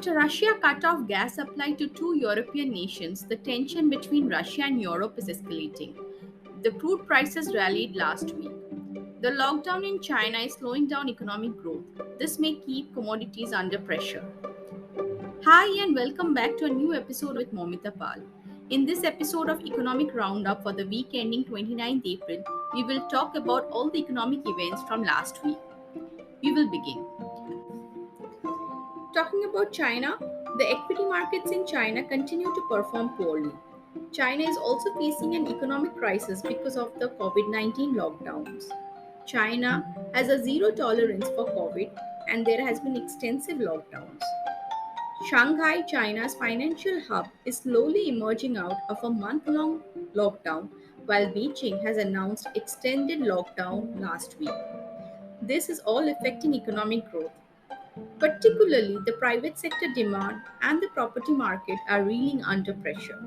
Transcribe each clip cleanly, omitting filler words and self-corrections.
After Russia cut off gas supply to two European nations, the tension between Russia and Europe is escalating. The crude prices rallied last week. The lockdown in China is slowing down economic growth. This may keep commodities under pressure. Hi, and welcome back to a new episode with Moumita. In this episode of Economic Roundup for the week ending 29th April, we will talk about all the economic events from last week. We will begin. Talking about China, the equity markets in China continue to perform poorly. China is also facing an economic crisis because of the COVID 19 lockdowns. China has a zero tolerance for COVID and there has been extensive lockdowns. Shanghai, China's financial hub, is slowly emerging out of a month long lockdown while Beijing has announced extended lockdown last week. This is all affecting economic growth. Particularly, the private sector demand and the property market are reeling under pressure.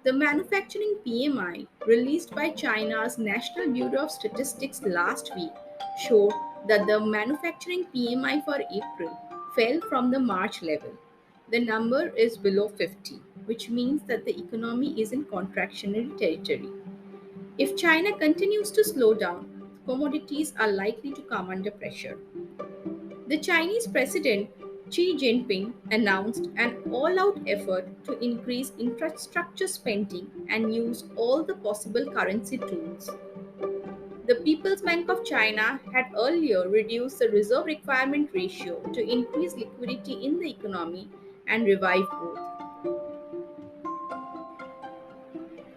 The manufacturing PMI, released by China's National Bureau of Statistics last week, showed that the manufacturing PMI for April fell from the March level. The number is below 50, which means that the economy is in contractionary territory. If China continues to slow down, commodities are likely to come under pressure. The Chinese President Xi Jinping announced an all out effort to increase infrastructure spending and use all the possible currency tools. The People's Bank of China had earlier reduced the reserve requirement ratio to increase liquidity in the economy and revive growth.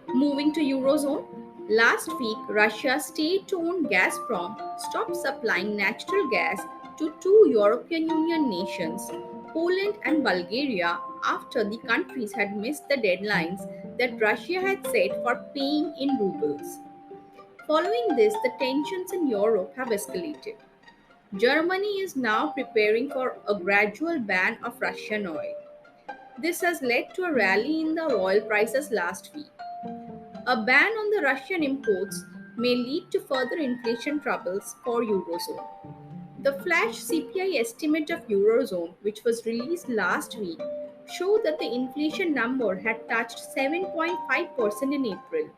Moving to Eurozone, last week Russia's state-owned Gazprom stopped supplying natural gas to two European Union nations, Poland and Bulgaria, after the countries had missed the deadlines that Russia had set for paying in rubles. Following this, the tensions in Europe have escalated. Germany is now preparing for a gradual ban of Russian oil. This has led to a rally in the oil prices last week. A ban on the Russian imports may lead to further inflation troubles for Eurozone. The flash CPI estimate of Eurozone, which was released last week, showed that the inflation number had touched 7.5% in April.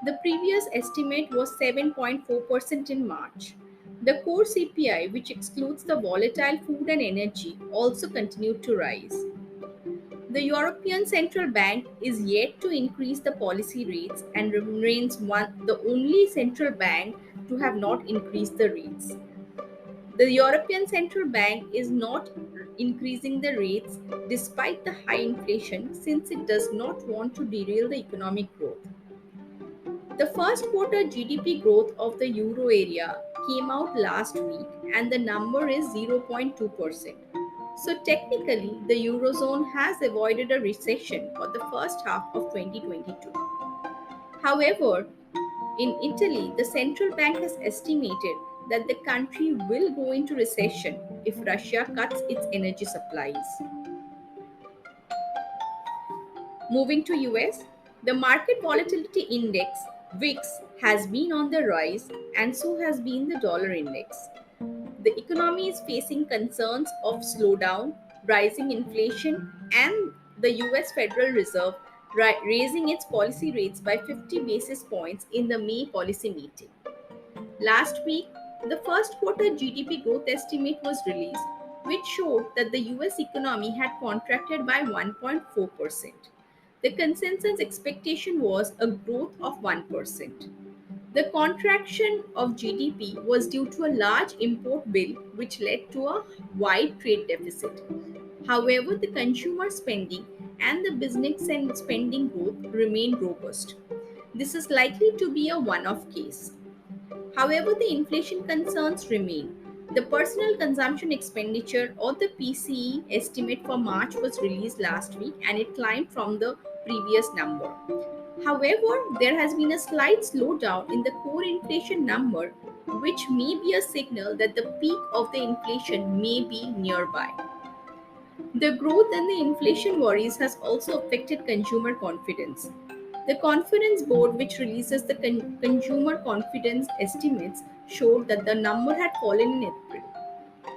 The previous estimate was 7.4% in March. The core CPI, which excludes the volatile food and energy, also continued to rise. The European Central Bank is yet to increase the policy rates and remains the only central bank to have not increased the rates. The European Central Bank is not increasing the rates despite the high inflation since it does not want to derail the economic growth. The first quarter GDP growth of the euro area came out last week and the number is 0.2%. So technically, the eurozone has avoided a recession for the first half of 2022. However, in Italy, the central bank has estimated that the country will go into recession if Russia cuts its energy supplies. Moving to US, the market volatility index VIX has been on the rise and so has been the dollar index. The economy is facing concerns of slowdown, rising inflation, and the US Federal Reserve raising its policy rates by 50 basis points in the May policy meeting. Last week, the first quarter GDP growth estimate was released, which showed that the US economy had contracted by 1.4%. The consensus expectation was a growth of 1%. The contraction of GDP was due to a large import bill, which led to a wide trade deficit. However, the consumer spending and the business and spending growth remained robust. This is likely to be a one off case. However, the inflation concerns remain. The personal consumption expenditure or the PCE estimate for March was released last week and it climbed from the previous number. However, there has been a slight slowdown in the core inflation number, which may be a signal that the peak of the inflation may be nearby. The growth and the inflation worries has also affected consumer confidence. The Confidence Board, which releases the consumer confidence estimates, showed that the number had fallen in April.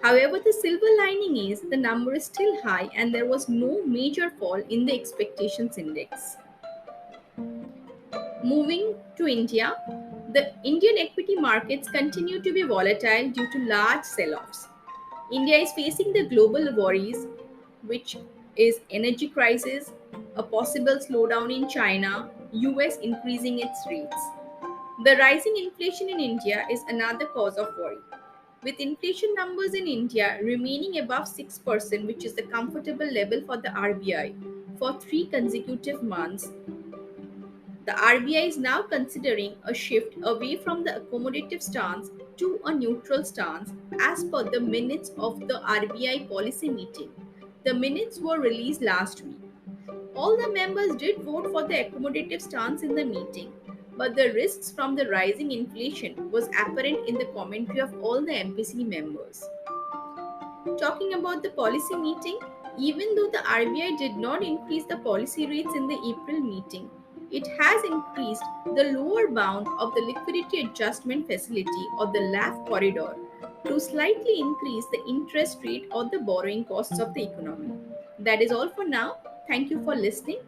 However, the silver lining is the number is still high and there was no major fall in the expectations index. Moving to India, the Indian equity markets continue to be volatile due to large sell offs. India is facing the global worries, which is energy crisis, a possible slowdown in China, US increasing its rates. The rising inflation in India is another cause of worry. With inflation numbers in India remaining above 6%, which is the comfortable level for the RBI, for 3 consecutive months, the RBI is now considering a shift away from the accommodative stance to a neutral stance as per the minutes of the RBI policy meeting. The minutes were released last week. All the members did vote for the accommodative stance in the meeting, but the risks from the rising inflation was apparent in the commentary of all the MPC members. Talking about the policy meeting, even though the RBI did not increase the policy rates in the April meeting, it has increased the lower bound of the liquidity adjustment facility or the LAF corridor to slightly increase the interest rate or the borrowing costs of the economy. That is all for now. Thank you for listening.